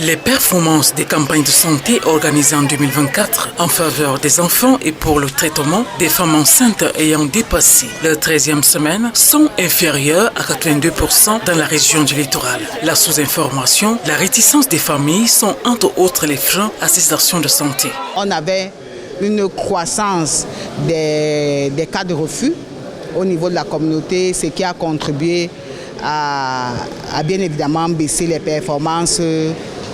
Les performances des campagnes de santé organisées en 2024 en faveur des enfants et pour le traitement des femmes enceintes ayant dépassé leur 13e semaine sont inférieures à 82% dans la région du littoral. La sous-information, la réticence des familles sont entre autres les freins à ces actions de santé. On avait une croissance des cas de refus au niveau de la communauté, ce qui a contribué à bien évidemment baisser les performances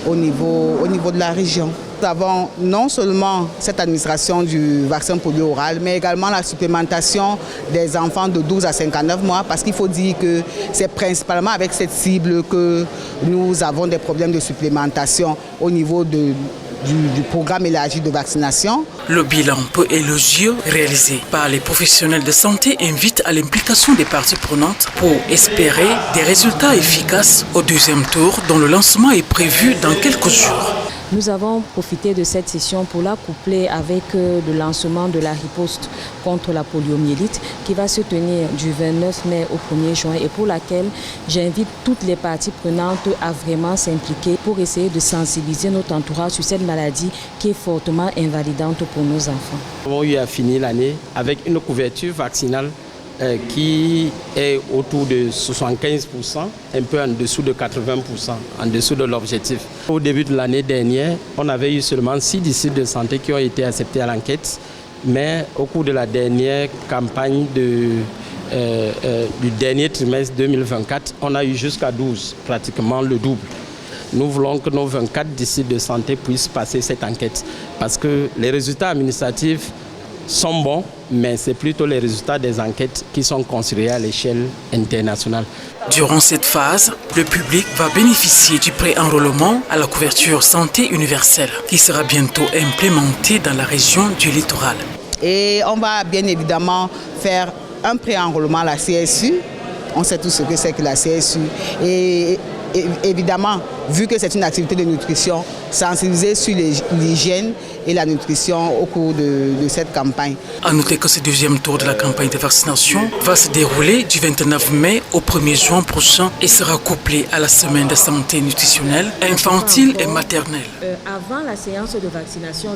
au niveau de la région. Nous avons non seulement cette administration du vaccin polio oral, mais également la supplémentation des enfants de 12 à 59 mois, parce qu'il faut dire que c'est principalement avec cette cible que nous avons des problèmes de supplémentation au niveau du programme élargi de vaccination. Le bilan peu élogieux réalisé par les professionnels de santé invite à l'implication des parties prenantes pour espérer des résultats efficaces au deuxième tour dont le lancement est prévu dans quelques jours. Nous avons profité de cette session pour la coupler avec le lancement de la riposte contre la poliomyélite qui va se tenir du 29 mai au 1er juin et pour laquelle j'invite toutes les parties prenantes à vraiment s'impliquer pour essayer de sensibiliser notre entourage sur cette maladie qui est fortement invalidante pour nos enfants. Nous avons eu à finir l'année avec une couverture vaccinale qui est autour de 75%, un peu en dessous de 80%, en dessous de l'objectif. Au début de l'année dernière, on avait eu seulement 6 districts de santé qui ont été acceptés à l'enquête, mais au cours de la dernière campagne du dernier trimestre 2024, on a eu jusqu'à 12, pratiquement le double. Nous voulons que nos 24 districts de santé puissent passer cette enquête parce que les résultats administratifs sont bons, mais c'est plutôt les résultats des enquêtes qui sont considérés à l'échelle internationale. Durant cette phase, le public va bénéficier du pré-enrôlement à la couverture santé universelle qui sera bientôt implémentée dans la région du littoral. Et on va bien évidemment faire un pré-enrôlement à la CSU. On sait tous ce que c'est que la CSU. Et évidemment, vu que c'est une activité de nutrition, sensibiliser sur l'hygiène et la nutrition au cours de cette campagne. À noter que ce deuxième tour de la campagne de vaccination va se dérouler du 29 mai au 1er juin prochain et sera couplé à la semaine de santé nutritionnelle, infantile et maternelle. Avant la séance de vaccination,